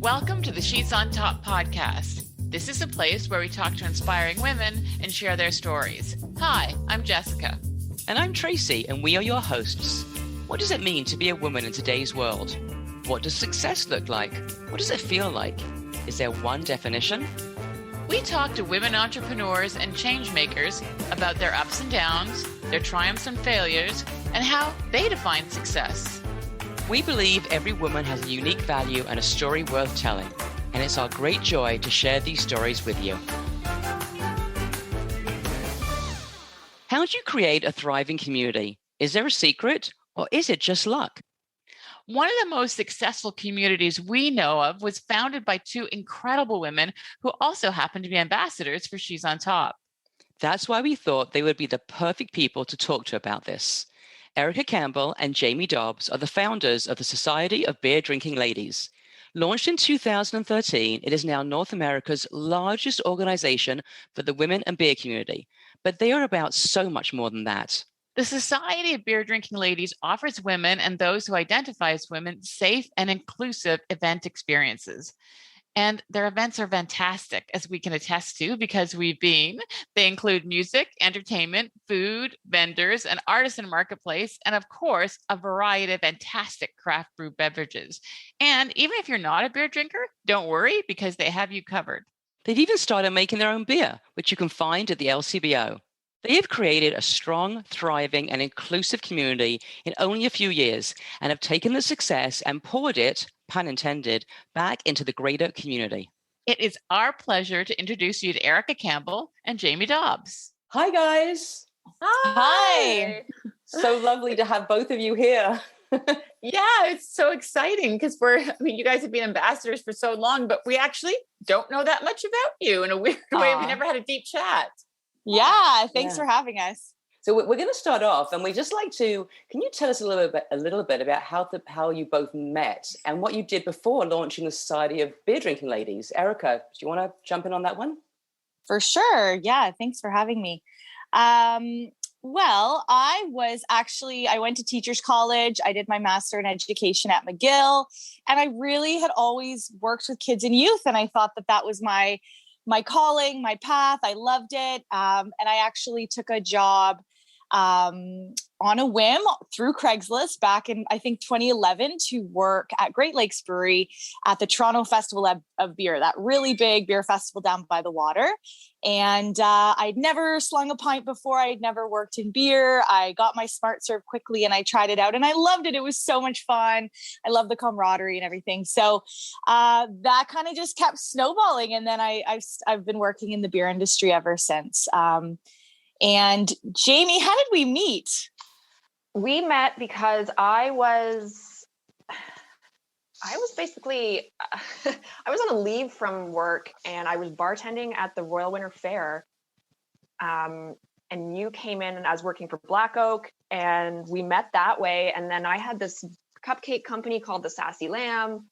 Welcome to the Sheets on Top podcast. This is a place where we talk to inspiring women and share their stories. Hi, I'm Jessica. And I'm Tracy, and we are your hosts. What does it mean to be a woman in today's world? What does success look like? What does it feel like? Is there one definition? We talk to women entrepreneurs and change makers about their ups and downs, their triumphs and failures, and how they define success. We believe every woman has a unique value and a story worth telling, and it's our great joy to share these stories with you. How do you create a thriving community? Is there a secret, or is it just luck? One of the most successful communities we know of was founded by two incredible women who also happen to be ambassadors for She's on Top. That's why we thought they would be the perfect people to talk to about this. Erica Campbell and Jaime Dobbs are the founders of the Society of Beer Drinking Ladies. Launched in 2013, it is now North America's largest organization for the women and beer community, but they are about so much more than that. The Society of Beer Drinking Ladies offers women and those who identify as women safe and inclusive event experiences. And their events are fantastic, as we can attest to because we've been. They include music, entertainment, food, vendors, an artisan marketplace, and of course, a variety of fantastic craft brew beverages. And even if you're not a beer drinker, don't worry because they have you covered. They've even started making their own beer, which you can find at the LCBO. They have created a strong, thriving, and inclusive community in only a few years and have taken the success and poured it, pun intended, back into the greater community. It is our pleasure to introduce you to Erica Campbell and Jaime Dobbs. Hi, guys. Hi. So lovely to have both of you here. Yeah, it's so exciting because you guys have been ambassadors for so long, but we actually don't know that much about you in a weird way. We never had a deep chat. Yeah, thanks for having us. So we're going to start off, and we just like to. Can you tell us a little bit about how you both met and what you did before launching the Society of Beer Drinking Ladies? Erica, do you want to jump in on that one? For sure. Yeah, thanks for having me. Well, I went to teachers college. I did my master in education at McGill, and I really had always worked with kids and youth, and I thought that was my calling, my path. I loved it. And I actually took a job on a whim through Craigslist back in, I think, 2011 to work at Great Lakes Brewery at the Toronto Festival of Beer, that really big beer festival down by the water. And I'd never slung a pint before. I'd never worked in beer. I got my Smart Serve quickly and I tried it out and I loved it. It was so much fun. I love the camaraderie and everything. So that kind of just kept snowballing. And then I've been working in the beer industry ever since. And Jaime, how did we meet? We met because I was basically, I was on a leave from work and I was bartending at the Royal Winter Fair. And you came in and I was working for Black Oak and we met that way. And then I had this cupcake company called the Sassy Lamb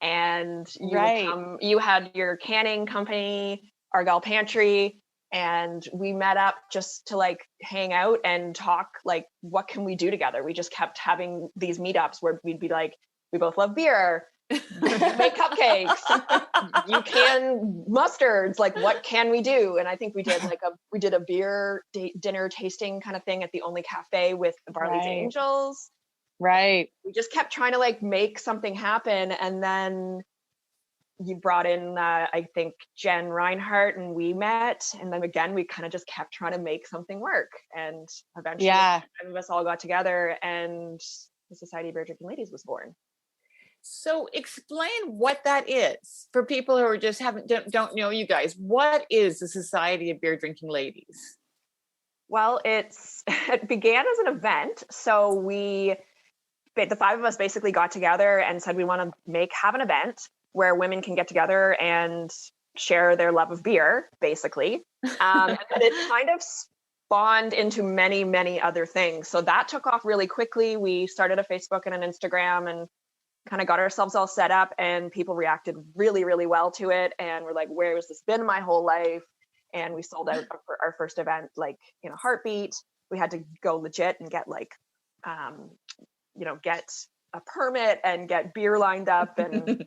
and you had your canning company, Argyle Pantry. And we met up just to like hang out and talk, like, what can we do together? We just kept having these meetups where we'd be like, we both love beer, you make cupcakes, you can mustards, like, what can we do? And I think we did a beer dinner tasting kind of thing at the Only Cafe with the Barley's Angels. Right. We just kept trying to like make something happen. And then you brought in, I think, Jen Reinhardt, and we met. And then again, we kind of just kept trying to make something work. And eventually, some of us all got together and the Society of Beer Drinking Ladies was born. So explain what that is for people who are just don't know you guys. What is the Society of Beer Drinking Ladies? Well, it began as an event. So the five of us basically got together and said we want to have an event where women can get together and share their love of beer, basically. And it kind of spawned into many, many other things. So that took off really quickly. We started a Facebook and an Instagram and kind of got ourselves all set up and people reacted really, really well to it. And we're like, where has this been my whole life? And we sold out our first event, like in a heartbeat. We had to go legit and get get a permit and get beer lined up and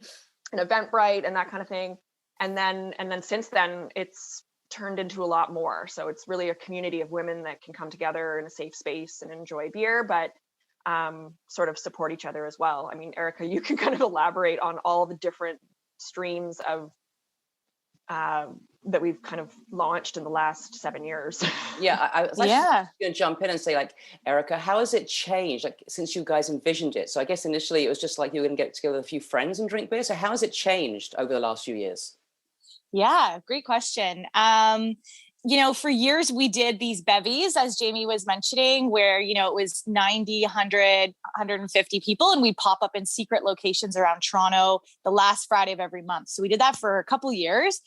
Eventbrite and that kind of thing. And then since then, it's turned into a lot more. So it's really a community of women that can come together in a safe space and enjoy beer, but sort of support each other as well. I mean, Erica, you can kind of elaborate on all the different streams of that we've kind of launched in the last 7 years. Yeah, I was actually going to jump in and say, like, Erica, how has it changed, like, since you guys envisioned it? So I guess initially it was just like you were going to get together with a few friends and drink beer. So how has it changed over the last few years? Yeah, great question. For years we did these bevies, as Jamie was mentioning, where, it was 90, 100, 150 people, and we'd pop up in secret locations around Toronto the last Friday of every month. So we did that for a couple of years.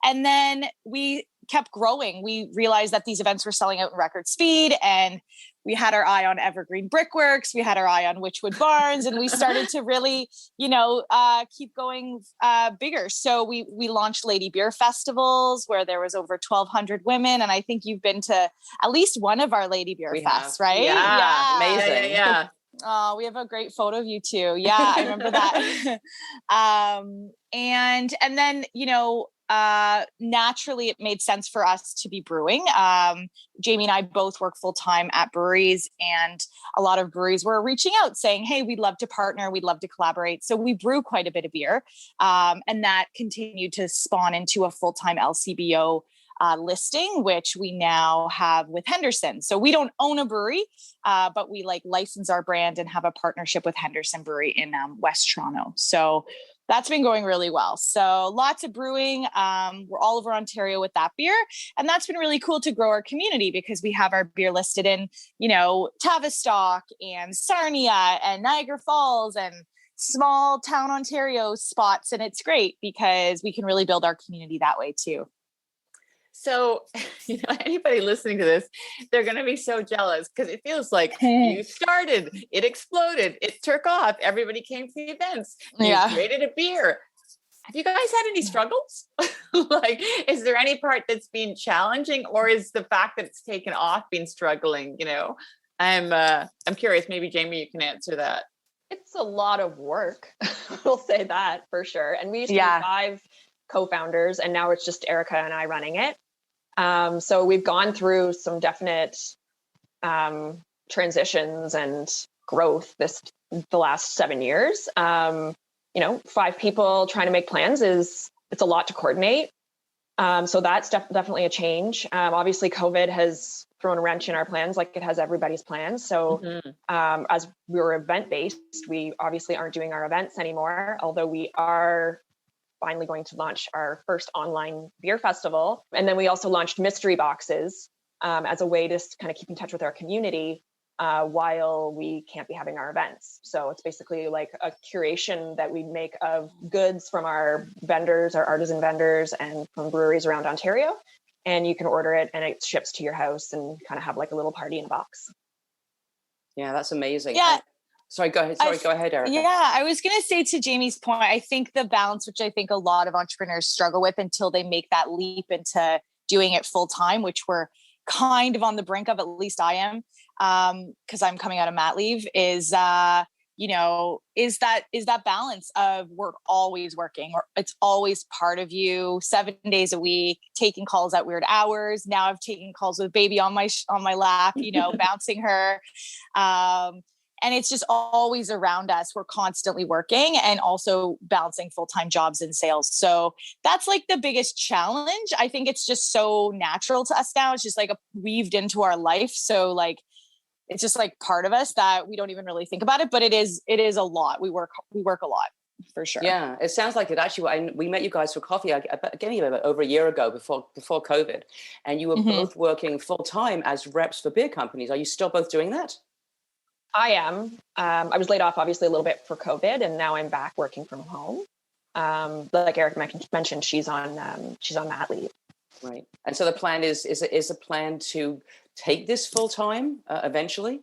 And then we kept growing. We realized that these events were selling out in record speed, and we had our eye on Evergreen Brickworks. We had our eye on Witchwood Barns, and we started to really, keep going bigger. So we launched Lady Beer festivals where there was over 1,200 women. And I think you've been to at least one of our Lady Beer fests, right? Yeah. Amazing. Yeah. Oh, we have a great photo of you too. Yeah, I remember that. And then, naturally it made sense for us to be brewing. Jamie and I both work full time at breweries, and a lot of breweries were reaching out saying, hey, we'd love to partner. We'd love to collaborate. So we brew quite a bit of beer. And that continued to spawn into a full-time LCBO listing, which we now have with Henderson. So we don't own a brewery, but we license our brand and have a partnership with Henderson Brewery in West Toronto. So that's been going really well. So lots of brewing. We're all over Ontario with that beer. And that's been really cool to grow our community, because we have our beer listed in, Tavistock and Sarnia and Niagara Falls and small town Ontario spots. And it's great because we can really build our community that way too. So, anybody listening to this, they're going to be so jealous, because it feels like you started, it exploded, it took off, everybody came to the events, you created a beer. Have you guys had any struggles? Is there any part that's been challenging, or is the fact that it's taken off been struggling? I'm curious. Maybe Jamie, you can answer that. It's a lot of work. We'll say that for sure. And we used to be 5 co-founders, and now it's just Erica and I running it. So we've gone through some definite transitions and growth the last 7 years. 5 people trying to make plans it's a lot to coordinate. So that's definitely a change. Obviously COVID has thrown a wrench in our plans, like it has everybody's plans. So as we were event-based, we obviously aren't doing our events anymore, although we are finally going to launch our first online beer festival. And then we also launched mystery boxes as a way to kind of keep in touch with our community while we can't be having our events. So it's basically like a curation that we make of goods from our vendors, our artisan vendors, and from breweries around Ontario. And you can order it and it ships to your house and kind of have like a little party in a box. Yeah, that's amazing. Yeah. Sorry, go ahead, Erica. Yeah, I was going to say, to Jamie's point, I think the balance, which I think a lot of entrepreneurs struggle with until they make that leap into doing it full time, which we're kind of on the brink of, at least I am, because I'm coming out of mat leave, is that balance of we're always working, or it's always part of you, 7 days a week, taking calls at weird hours. Now I've taken calls with baby on my lap, bouncing her. And it's just always around us. We're constantly working and also balancing full-time jobs and sales. So that's like the biggest challenge. I think it's just so natural to us now. It's just like weaved into our life. So like, it's just like part of us that we don't even really think about it, but it is a lot. We work a lot for sure. Yeah. It sounds like it actually, we met you guys for coffee again over a year ago before COVID, and you were both working full-time as reps for beer companies. Are you still both doing that? I am. I was laid off obviously a little bit for COVID, and now I'm back working from home. Like Eric mentioned, she's on mat leave. Right. And so the plan is a plan to take this full time eventually?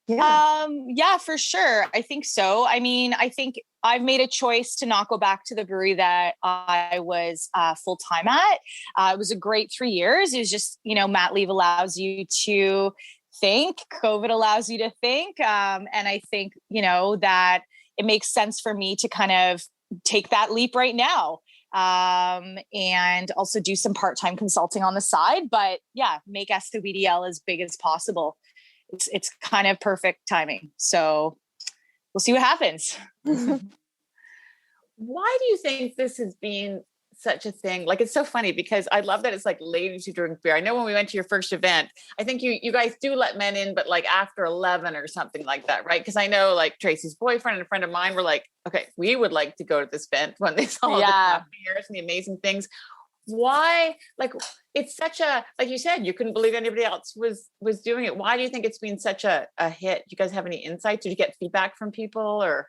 Yeah, for sure. I think so. I mean, I think I've made a choice to not go back to the brewery that I was full time at. It was a great 3 years. It was just, mat leave allows you to think. COVID allows you to think. And I think, that it makes sense for me to kind of take that leap right now. And also do some part-time consulting on the side, but yeah, make SOBDL as big as possible. It's kind of perfect timing. So we'll see what happens. Why do you think this has been such a thing? Like, it's so funny because I love that it's like ladies who drink beer. I know when we went to your first event, I think you guys do let men in, but like after 11 or something like that, right? Because I know like Tracy's boyfriend and a friend of mine were like, okay, we would like to go to this event when they saw the craft beers and the amazing things. Why? Like, it's such a, like you said, you couldn't believe anybody else was doing it. Why do you think it's been such a hit? Do you guys have any insights? Did you get feedback from people or?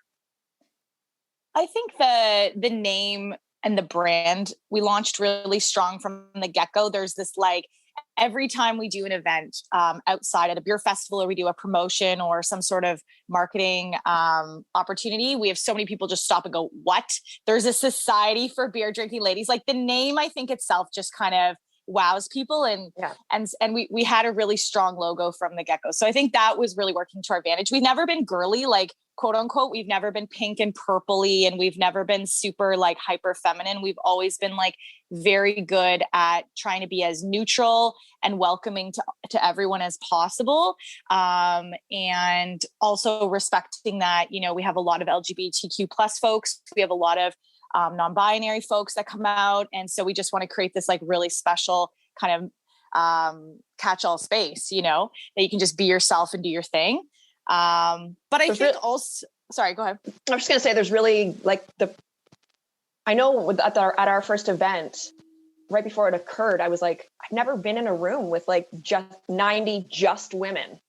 I think the name and the brand, we launched really strong from the get-go. There's this like, every time we do an event outside at a beer festival, or we do a promotion or some sort of marketing opportunity, we have so many people just stop and go, what? There's a society for beer drinking ladies. Like the name, I think itself just kind of wows people. And we had a really strong logo from the get-go. So I think that was really working to our advantage. We've never been girly, like quote unquote. We've never been pink and purpley, and we've never been super like hyper feminine. We've always been like very good at trying to be as neutral and welcoming to everyone as possible. And also respecting that, you know, we have a lot of LGBTQ plus folks. We have a lot of non-binary folks that come out. And so we just want to create this like really special kind of catch-all space, you know, that you can just be yourself and do your thing. But I think also, sorry, go ahead. I was just going to say, there's really like I know at our first event, right before it occurred, I was like, I've never been in a room with like just 90 just women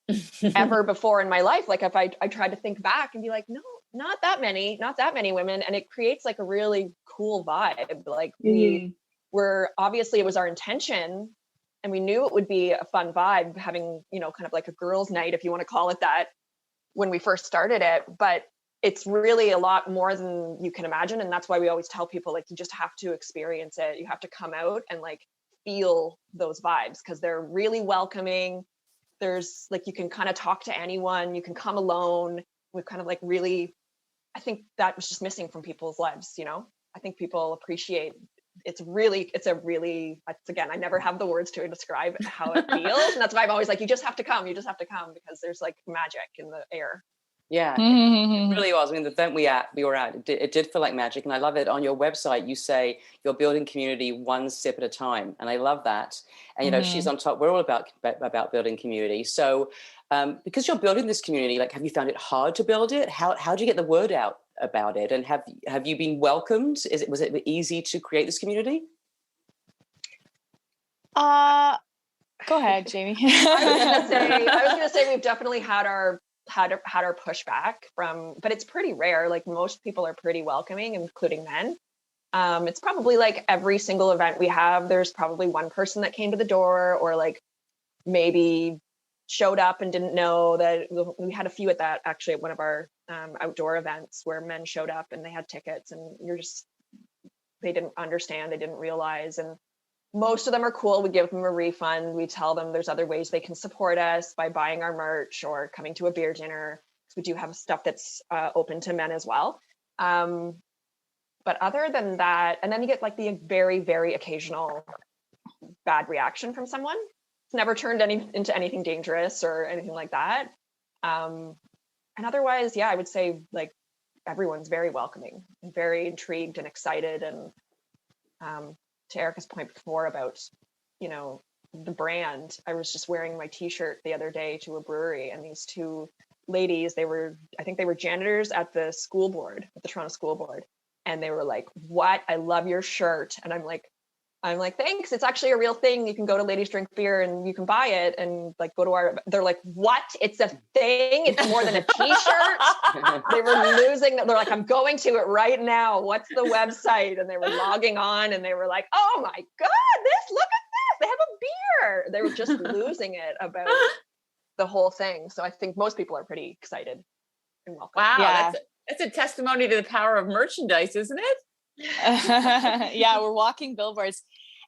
ever before in my life. Like if I tried to think back and be like, no, not that many women. And it creates like a really cool vibe. Like we were, obviously it was our intention, and we knew it would be a fun vibe having, you know, kind of like a girls' night, if you want to call it that, when we first started it. But it's really a lot more than you can imagine. And that's why we always tell people, like, you just have to experience it. You have to come out and like feel those vibes, because they're really welcoming. There's like, you can kind of talk to anyone, you can come alone. We've kind of like really, I think that was just missing from people's lives. You know, I think people appreciate again, I never have the words to describe how it feels. And that's why I'm always like, you just have to come, because there's like magic in the air. Yeah, it really was. I mean, the event we were at, it did feel like magic. And I love it. On your website, you say you're building community one sip at a time. And I love that. And, you know, She's on Top, we're all about building community. So because you're building this community, like, have you found it hard to build it? How do you get the word out about it? And have you been welcomed? Was it easy to create this community? Go ahead, Jamie. I was gonna say we've definitely had our pushback but it's pretty rare. Like most people are pretty welcoming, including men. It's probably like every single event we have, there's probably one person that came to the door, or like maybe showed up and didn't know that. We had a few at that, actually, at one of our outdoor events where men showed up and they had tickets, and they didn't understand, they didn't realize. And most of them are cool. We give them a refund. We tell them there's other ways they can support us by buying our merch or coming to a beer dinner. We do have stuff that's open to men as well. But other than that, and then you get like the very, very occasional bad reaction from someone. It's never turned into anything dangerous or anything like that. And otherwise, yeah, I would say like everyone's very welcoming and very intrigued and excited. And to Erica's point before about, you know, the brand, I was just wearing my t-shirt the other day to a brewery, and these two ladies, I think they were janitors at the Toronto School Board. And they were like, what? I love your shirt. And I'm like, thanks. It's actually a real thing. You can go to Ladies Drink Beer and you can buy it and like go to they're like, what? It's a thing. It's more than a t-shirt. They were losing that. They're like, I'm going to it right now. What's the website? And they were logging on and they were like, oh my God, look at this. They have a beer. They were just losing it about the whole thing. So I think most people are pretty excited and welcome. Wow. Yeah. That's a testimony to the power of merchandise, isn't it? Yeah, we're walking billboards.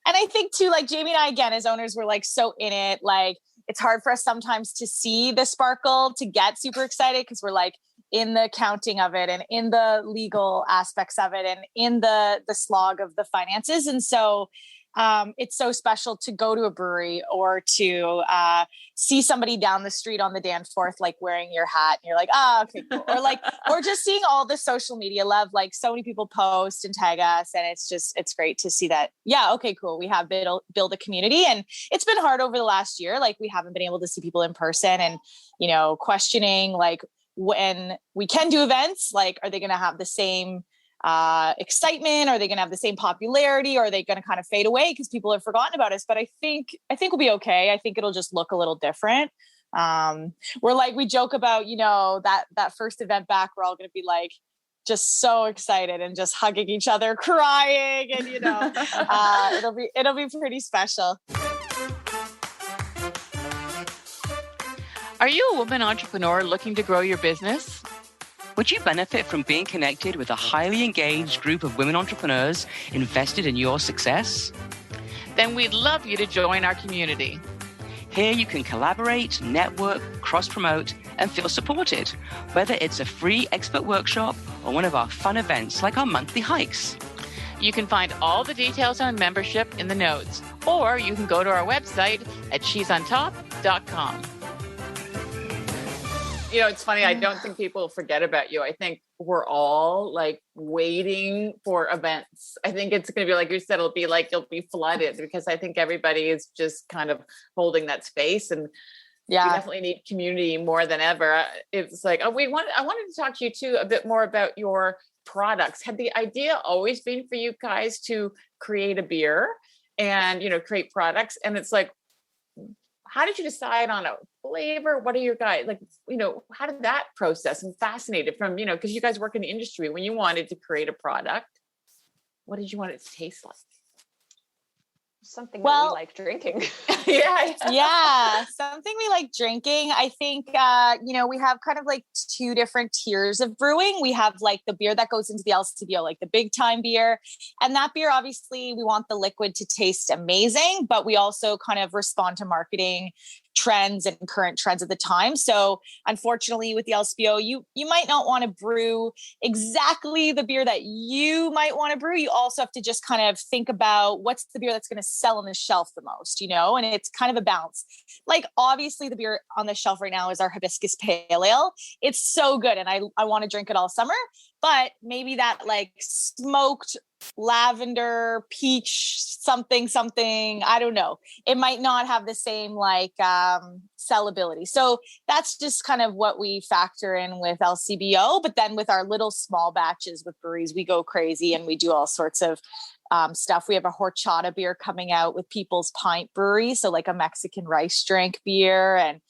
And I think too, like Jamie and I, again, as owners, we're like so in it. Like it's hard for us sometimes to see the sparkle, to get super excited, because we're like, in the accounting of it and in the legal aspects of it and in the slog of the finances. And so it's so special to go to a brewery or to see somebody down the street on the Danforth, like wearing your hat, and you're like, oh, okay, cool. Or like, or just seeing all the social media love, like so many people post and tag us. And it's great to see that. Yeah. Okay, cool. We have build a community, and it's been hard over the last year. Like we haven't been able to see people in person, and, you know, questioning like when we can do events, like, are they going to have the same excitement? Are they going to have the same popularity? Or are they going to kind of fade away because people have forgotten about us? But I think we'll be okay. I think it'll just look a little different. We joke about, you know, that first event back, we're all going to be like just so excited and just hugging each other, crying, and, you know, it'll be pretty special. Are you a woman entrepreneur looking to grow your business? Would you benefit from being connected with a highly engaged group of women entrepreneurs invested in your success? Then we'd love you to join our community. Here you can collaborate, network, cross-promote, and feel supported, whether it's a free expert workshop or one of our fun events like our monthly hikes. You can find all the details on membership in the notes, or you can go to our website at she'sontop.com. You know, it's funny. I don't think people forget about you. I think we're all like waiting for events. I think it's going to be like you said, it'll be like you'll be flooded, because I think everybody is just kind of holding that space, and we definitely need community more than ever. It's like, I wanted to talk to you too a bit more about your products. Had the idea always been for you guys to create a beer and, you know, create products? And it's like, how did you decide on a flavor? What are your guys like, you know, how did that process? I'm fascinated from, you know, because you guys work in the industry. When you wanted to create a product, what did you want it to taste like? Something that we like drinking. Yeah, something we like drinking. I think, you know, we have kind of like two different tiers of brewing. We have like the beer that goes into the LCBO, like the big time beer. And that beer, obviously, we want the liquid to taste amazing, but we also kind of respond to marketing trends and current trends at the time. So unfortunately with the LCBO, you might not want to brew exactly the beer that you might want to brew. You also have to just kind of think about what's the beer that's going to sell on the shelf the most, you know, and it's kind of a balance. Like obviously the beer on the shelf right now is our hibiscus pale ale. It's so good. And I want to drink it all summer, but maybe that like smoked lavender, peach, something, I don't know. It might not have the same like sellability. So that's just kind of what we factor in with LCBO. But then with our little small batches with breweries, we go crazy and we do all sorts of stuff. We have a horchata beer coming out with People's Pint Brewery. So like a Mexican rice drink beer and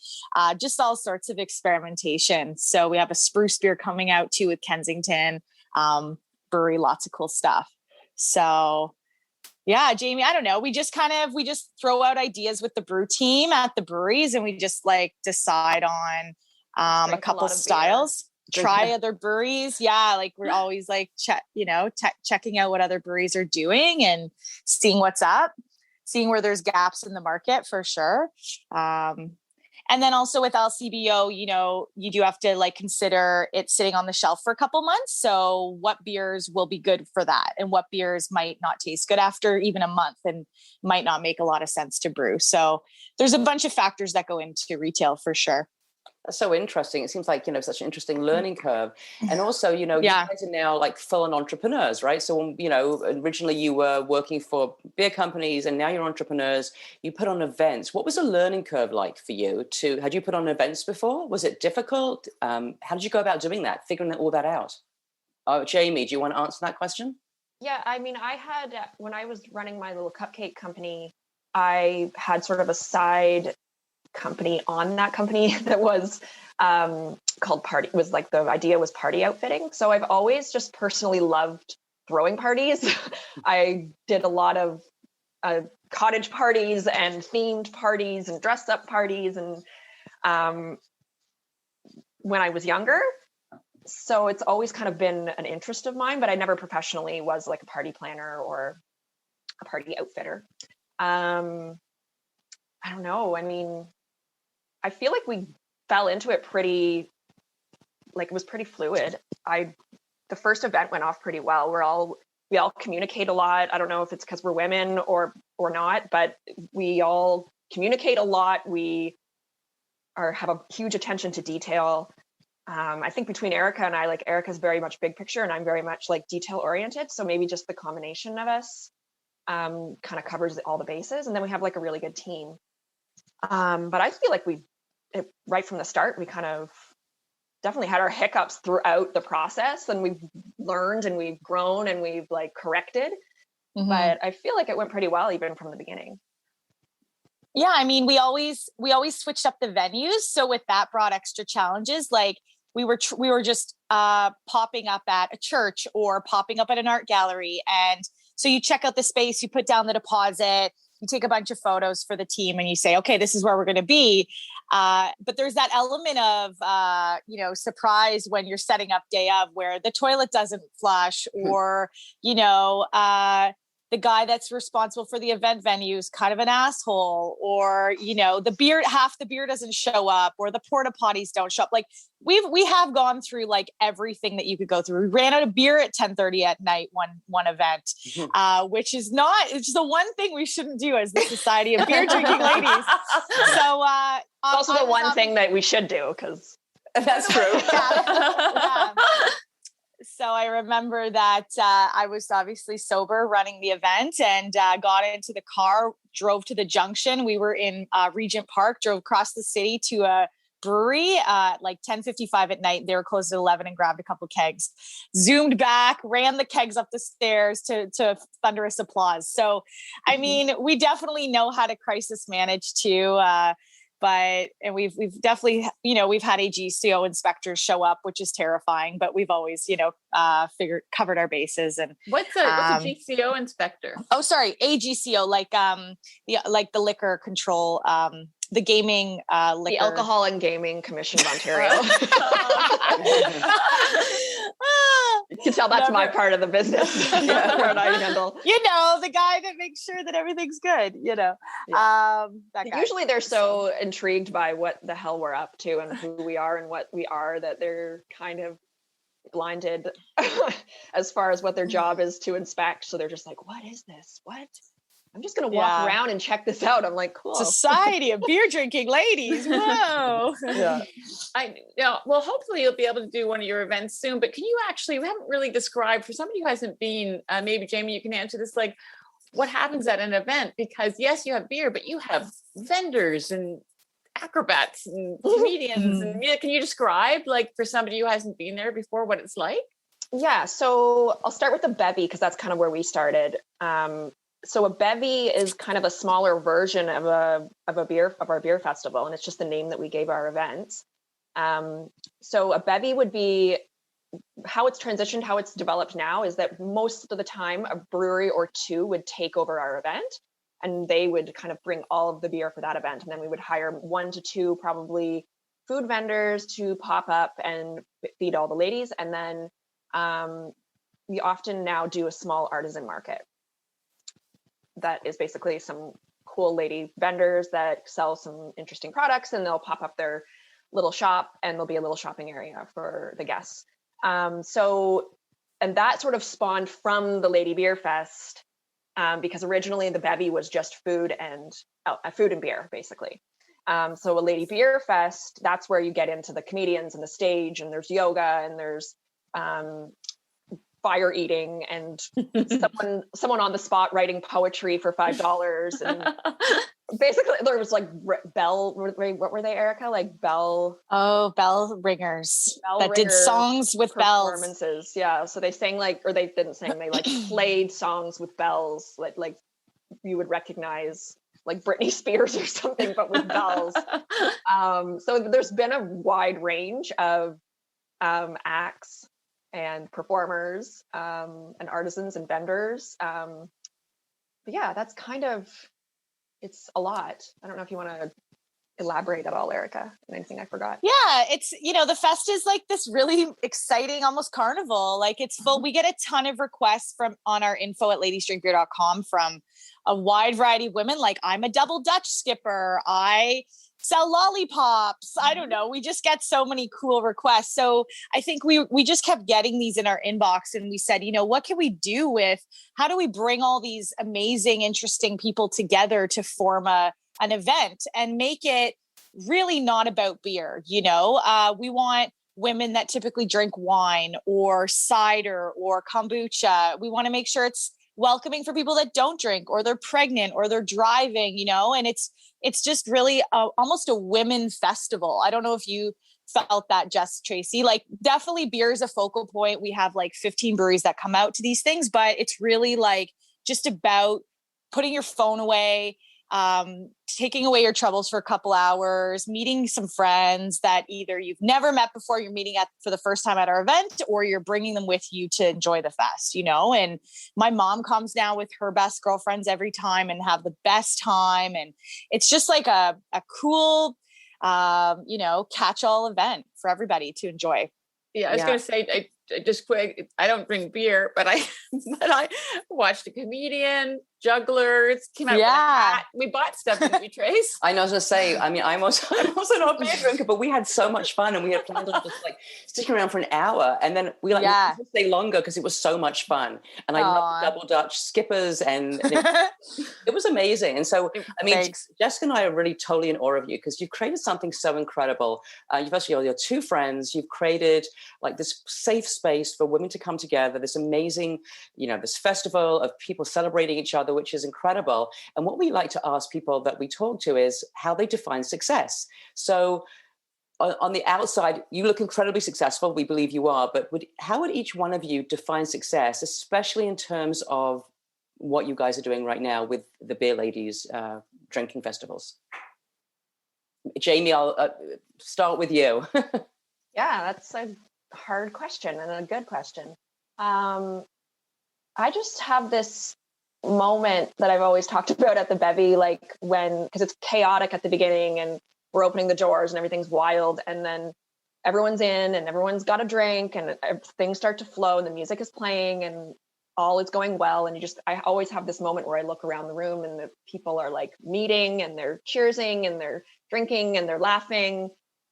just all sorts of experimentation. So we have a spruce beer coming out too with Kensington Brewery, lots of cool stuff. So yeah, Jamie, I don't know. We just throw out ideas with the brew team at the breweries and we just like decide on a couple styles, try other breweries. Yeah. Like we're always like, checking out what other breweries are doing and seeing what's up, seeing where there's gaps in the market for sure. And then also with LCBO, you know, you do have to like consider it sitting on the shelf for a couple months. So what beers will be good for that? And what beers might not taste good after even a month and might not make a lot of sense to brew. So there's a bunch of factors that go into retail for sure. That's so interesting. It seems like, you know, such an interesting learning curve. And also, you know, you guys are now like full-on entrepreneurs, right? So, you know, originally you were working for beer companies and now you're entrepreneurs. You put on events. What was the learning curve like for you? Had you put on events before? Was it difficult? How did you go about doing that, figuring all that out? Jamie, do you want to answer that question? Yeah, I mean, when I was running my little cupcake company, I had sort of a side company on that company that was called Party. It was like the idea was party outfitting. So I've always just personally loved throwing parties. I did a lot of cottage parties and themed parties and dressed up parties and when I was younger. So it's always kind of been an interest of mine, but I never professionally was like a party planner or a party outfitter. I don't know. I mean, I feel like we fell into it pretty like, it was pretty fluid. The first event went off pretty well. We all communicate a lot. I don't know if it's because we're women or not, but we all communicate a lot. We have a huge attention to detail. I think between Erica and I, like, Erica's very much big picture and I'm very much like detail oriented. So maybe just the combination of us kind of covers all the bases. And then we have like a really good team. But I feel like right from the start, we kind of definitely had our hiccups throughout the process, and we've learned and we've grown and we've like corrected. Mm-hmm. But I feel like it went pretty well even from the beginning. Yeah, I mean, we always switched up the venues, so with that brought extra challenges. Like we were just popping up at a church or popping up at an art gallery, and so you check out the space, you put down the deposit, you take a bunch of photos for the team, and you say, okay, this is where we're going to be. But there's that element of surprise when you're setting up day of, where the toilet doesn't flush, or the guy that's responsible for the event venue is kind of an asshole, or, half the beer doesn't show up, or the porta potties don't show up. Like we have gone through like everything that you could go through. We ran out of beer at 10:30 at night, one event, which is the one thing we shouldn't do as the Society of Beer Drinking Ladies. So also the one thing that we should do, because that's true. Yeah. So I remember that I was obviously sober running the event, and got into the car, drove to the junction. We were in Regent Park, drove across the city to a brewery like 10:55 at night. They were closed at 11, and grabbed a couple kegs, zoomed back, ran the kegs up the stairs to thunderous applause. So, I mean, we definitely know how to crisis manage too. And we've definitely, we've had AGCO inspectors show up, which is terrifying, but we've always, covered our bases. And what's a GCO inspector? Oh, sorry. AGCO, like the liquor control, the gaming, liquor. The Alcohol and Gaming Commission of Ontario. You can tell that's my part of the business. Part I handle. The guy that makes sure that everything's good, Yeah. That guy. Usually they're so intrigued by what the hell we're up to and who we are and what we are, that they're kind of blinded as far as what their job is to inspect. So they're just like, what is this? What? I'm just going to walk around and check this out. I'm like, cool. Society of Beer Drinking Ladies. Whoa. Yeah. Well, hopefully you'll be able to do one of your events soon, but we haven't really described, for somebody who hasn't been, maybe Jamie, you can answer this, like what happens at an event, because yes, you have beer, but you have vendors and acrobats and comedians and music. Can you describe, like, for somebody who hasn't been there before, what it's like? Yeah. So I'll start with the bevy, because that's kind of where we started. So a bevy is kind of a smaller version of our beer festival, and it's just the name that we gave our events. So a bevy would be how it's transitioned, how it's developed now, is that most of the time a brewery or two would take over our event, and they would kind of bring all of the beer for that event, and then we would hire 1 to 2 probably food vendors to pop up and feed all the ladies, and then we often now do a small artisan market. That is basically some cool lady vendors that sell some interesting products, and they'll pop up their little shop, and there'll be a little shopping area for the guests. And that sort of spawned from the Lady Beer Fest, because originally the bevy was just food and beer, basically. So a Lady Beer Fest, that's where you get into the comedians and the stage, and there's yoga, and there's fire eating, and someone on the spot writing poetry for $5, and basically there was like bell. What were they, Erica? Like bell? Oh, bell ringers that did songs with bells. Performances, yeah. So they sang or they didn't sing. They like played songs with bells, like you would recognize, like Britney Spears or something, but with bells. So there's been a wide range of acts and performers, and artisans and vendors. But yeah, that's kind of, it's a lot. I don't know if you want to elaborate at all, Erica? Anything I forgot? Yeah, it's, the fest is like this really exciting, almost carnival. Like it's full. We get a ton of requests on our info@ladiesdrinkbeer.com from a wide variety of women. Like, I'm a double Dutch skipper. I sell lollipops. I don't know. We just get so many cool requests. So I think we just kept getting these in our inbox, and we said, what can we do how do we bring all these amazing, interesting people together to form an event and make it really not about beer? We want women that typically drink wine or cider or kombucha. We want to make sure it's welcoming for people that don't drink, or they're pregnant, or they're driving, and it's just really almost a women festival. I don't know if you felt that, Jess, Tracy. Like, definitely beer is a focal point. We have like 15 breweries that come out to these things, but it's really like just about putting your phone away, taking away your troubles for a couple hours, meeting some friends that either you've never met before, you're meeting for the first time at our event, or you're bringing them with you to enjoy the fest, And my mom comes down with her best girlfriends every time and have the best time. And it's just like a cool, catch-all event for everybody to enjoy. Yeah, I was going to say, just quick, I don't drink beer, but I watched a comedian, jugglers, came out with a hat. We bought stuff, didn't we, Trace? I was going to say, I'm also not a beer drinker, but we had so much fun, and we had planned on just like sticking around for an hour, and then we wanted to stay longer because it was so much fun. And I love the double Dutch skippers, and it was amazing. And so, Jessica and I are really totally in awe of you, because you've created something so incredible. You've actually, your two friends, you've created like this safe space for women to come together, this amazing, this festival of people celebrating each other, which is incredible. And what we like to ask people that we talk to is how they define success. So on the outside, you look incredibly successful. We believe you are, but how would each one of you define success, especially in terms of what you guys are doing right now with the Beer Ladies drinking festivals? Jaime, I'll start with you. Yeah, that's a hard question and a good question. I just have this moment that I've always talked about at the bevy, like because it's chaotic at the beginning and we're opening the doors and everything's wild, and then everyone's in and everyone's got a drink and things start to flow and the music is playing and all is going well. And I always have this moment where I look around the room and the people are like meeting and they're cheersing and they're drinking and they're laughing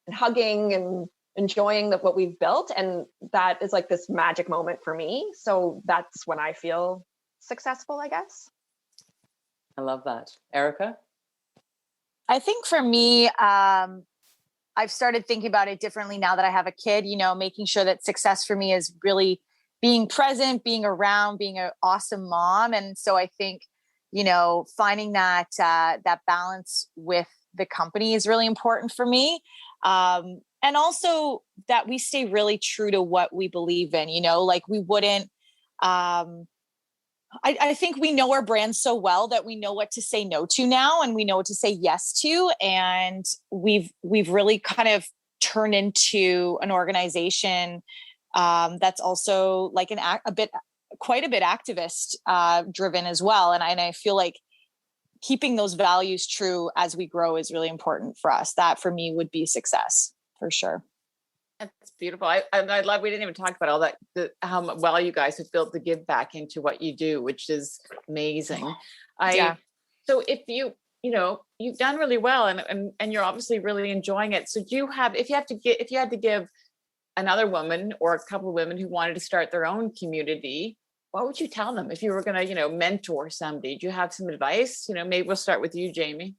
and hugging and enjoying what we've built. And that is like this magic moment for me. So that's when I feel successful, I guess. I love that. Erica? I think for me, I've started thinking about it differently now that I have a kid, making sure that success for me is really being present, being around, being an awesome mom. And so I think, finding that balance with the company is really important for me. And also that we stay really true to what we believe in, like we wouldn't, I think we know our brand so well that we know what to say no to now, and we know what to say yes to. And we've really kind of turned into an organization that's also like quite a bit activist driven as well. And I feel like keeping those values true as we grow is really important for us. That for me would be success for sure. That's beautiful. I love, we didn't even talk about all that, how well you guys have built the give back into what you do, which is amazing. So if you've done really well and you're obviously really enjoying it. So do you have, if you had to give another woman or a couple of women who wanted to start their own community, what would you tell them if you were going to, mentor somebody? Do you have some advice? Maybe we'll start with you, Jaime.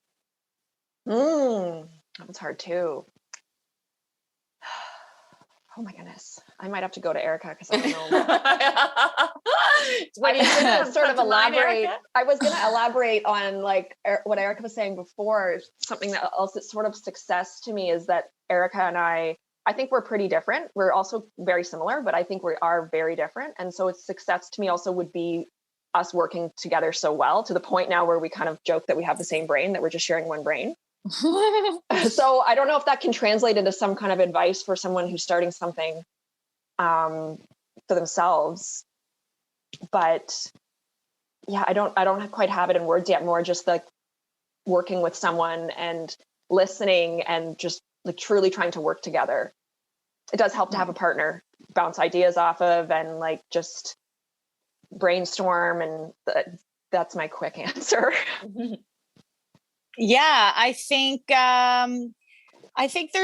That's hard too. Oh my goodness. I might have to go to Erica because I don't know. I was going to sort of elaborate. I was going to elaborate on like what Erica was saying before. Something that also sort of success to me is that Erica and I think we're pretty different. We're also very similar, but I think we are very different. And so it's success to me also would be us working together so well to the point now where we kind of joke that we have the same brain, that we're just sharing one brain. So I don't know if that can translate into some kind of advice for someone who's starting something for themselves. But yeah, I don't quite have it in words yet. More just like working with someone and listening and just like truly trying to work together. It does help to have a partner bounce ideas off of and like just brainstorm. And that's my quick answer. Yeah, I think there's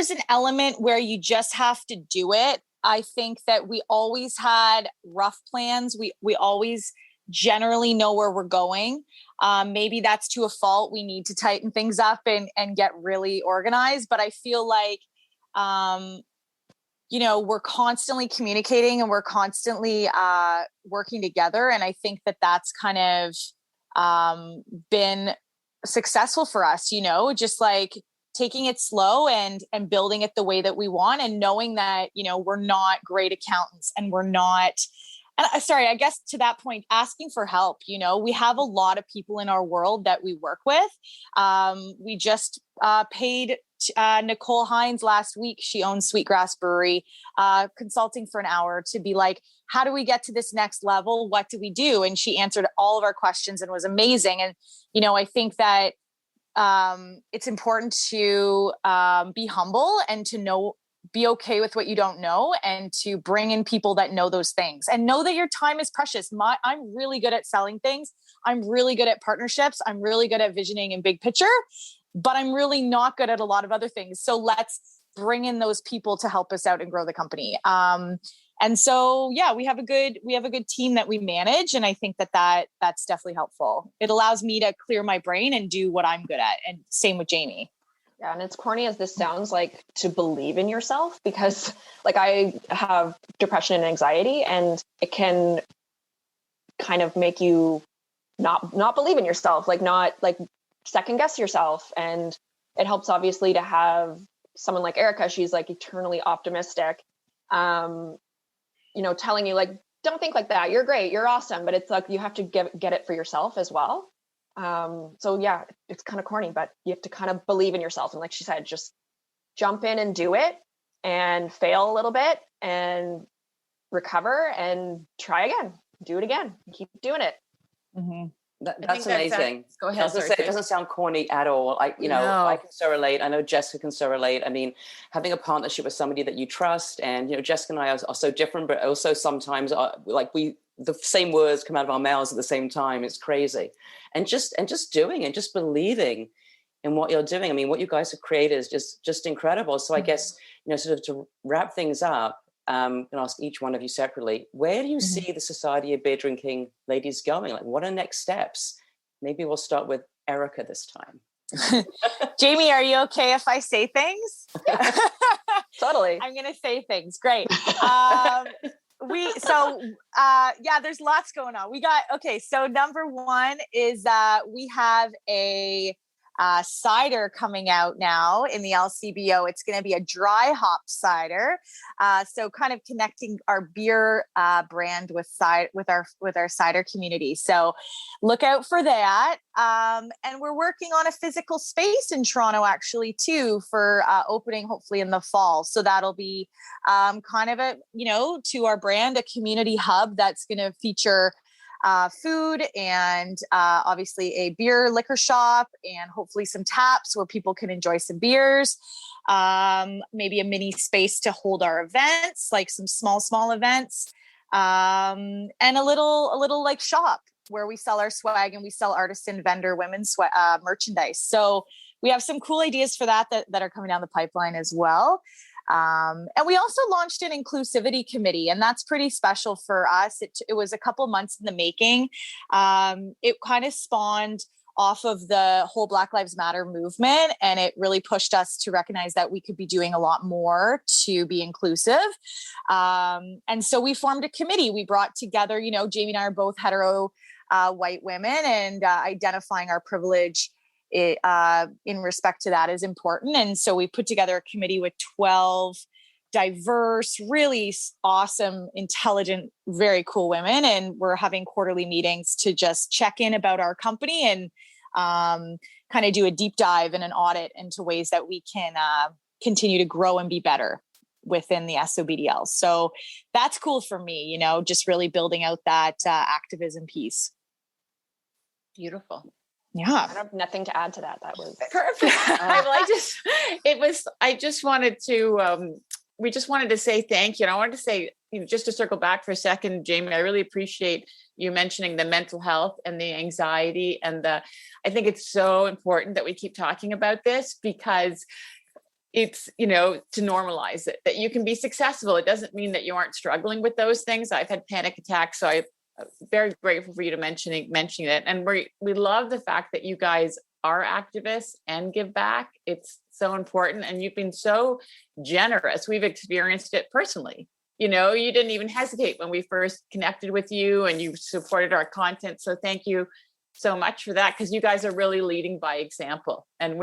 an element where you just have to do it. I think that we always had rough plans. We always generally know where we're going. Maybe that's to a fault. We need to tighten things up and get really organized. But I feel like, we're constantly communicating and we're constantly working together. And I think that that's kind of been successful for us, just like taking it slow and building it the way that we want, and knowing that, we're not great accountants and we're not, sorry, I guess to that point, asking for help. We have a lot of people in our world that we work with. We just paid Nicole Hines last week. She owns Sweetgrass Brewery, consulting for an hour to be like, how do we get to this next level? What do we do? And she answered all of our questions and was amazing. And, I think that it's important to be humble and to be okay with what you don't know, and to bring in people that know those things, and know that your time is precious. I'm really good at selling things. I'm really good at partnerships. I'm really good at visioning and big picture, but I'm really not good at a lot of other things. So let's bring in those people to help us out and grow the company. And so, yeah, we have a good team that we manage. And I think that's definitely helpful. It allows me to clear my brain and do what I'm good at. And same with Jaime. Yeah. And as corny as this sounds, like, to believe in yourself, because like I have depression and anxiety, and it can kind of make you not believe in yourself, like not like second guess yourself. And it helps obviously to have someone like Erica. She's like eternally optimistic, telling you like, don't think like that. You're great. You're awesome. But it's like, you have to get it for yourself as well. So yeah, it's kind of corny, but you have to kind of believe in yourself. And like she said, just jump in and do it, and fail a little bit and recover and try again, do it again, keep doing it. Mm-hmm. That's amazing. Go ahead. It doesn't sound corny at all. I can so relate. I know Jessica can so relate. I mean, having a partnership with somebody that you trust, and Jessica and I are so different, but also sometimes the same words come out of our mouths at the same time. It's crazy. And just doing and just believing in what you're doing. I mean, what you guys have created is just incredible. So I guess, sort of to wrap things up, and ask each one of you separately, where do you see the Society of Beer Drinking Ladies going? Like, what are next steps? Maybe we'll start with Erica this time. Jaime, are you okay if I say things? Totally. I'm going to say things. Great. There's lots going on. So number one is we have a cider coming out now in the LCBO. It's going to be a dry hop cider. So kind of connecting our beer brand with our cider community. So look out for that. And we're working on a physical space in Toronto actually too, for opening hopefully in the fall. So that'll be kind of to our brand, a community hub that's going to feature food and obviously a beer liquor shop, and hopefully some taps where people can enjoy some beers, maybe a mini space to hold our events, like some small events, and a little like shop where we sell our swag and we sell artisan vendor women's merchandise. So we have some cool ideas for that are coming down the pipeline as well. And we also launched an Inclusivity Committee, and that's pretty special for us. It was a couple months in the making. It kind of spawned off of the whole Black Lives Matter movement, and it really pushed us to recognize that we could be doing a lot more to be inclusive. And so we formed a committee. We brought together, Jaime and I are both hetero white women, and identifying our privilege in respect to that is important. And so we put together a committee with 12 diverse, really awesome, intelligent, very cool women. And we're having quarterly meetings to just check in about our company and kind of do a deep dive and an audit into ways that we can continue to grow and be better within the SOBDL. So that's cool for me, just really building out that activism piece. Beautiful. Yeah. I have nothing to add to that. That was perfect. I just wanted to, we just wanted to say thank you. And I wanted to say, just to circle back for a second, Jamie, I really appreciate you mentioning the mental health and the anxiety I think it's so important that we keep talking about this, because it's, to normalize it, that you can be successful. It doesn't mean that you aren't struggling with those things. I've had panic attacks. So I'm very grateful for you to mentioning it. And we love the fact that you guys are activists and give back. It's so important. And you've been so generous. We've experienced it personally. You didn't even hesitate when we first connected with you, and you supported our content. So thank you so much for that, because you guys are really leading by example. And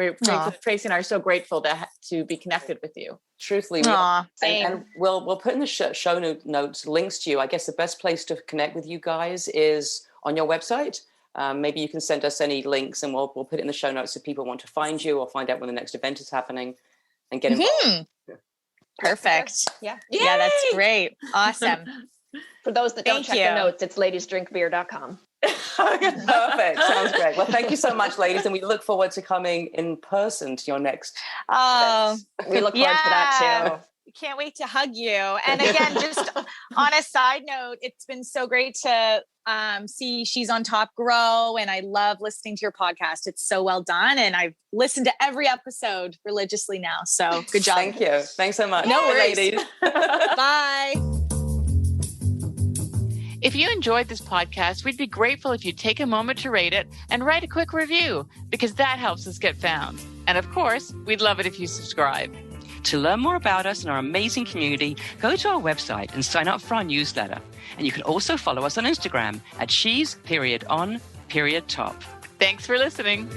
Tracy and I are so grateful to be connected with you. Truthfully, and we'll put in the show notes links to you. I guess the best place to connect with you guys is on your website. Maybe you can send us any links, and we'll put it in the show notes if people want to find you or find out when the next event is happening and get involved. Mm-hmm. Perfect. Yeah. Yay! Yeah, that's great. Awesome. For those that don't check the notes, it's ladiesdrinkbeer.com. Perfect. Sounds great. Well, thank you so much, ladies. And we look forward to coming in person to your next event. We look forward to that too. Can't wait to hug you. And again, just on a side note, it's been so great to see She's on Top grow. And I love listening to your podcast. It's so well done. And I've listened to every episode religiously now. So good job. Thank you. Thanks so much. No worries. Ladies. Bye. If you enjoyed this podcast, we'd be grateful if you'd take a moment to rate it and write a quick review, because that helps us get found. And of course, we'd love it if you subscribe. To learn more about us and our amazing community, go to our website and sign up for our newsletter. And you can also follow us on Instagram at she's_on_top. Thanks for listening.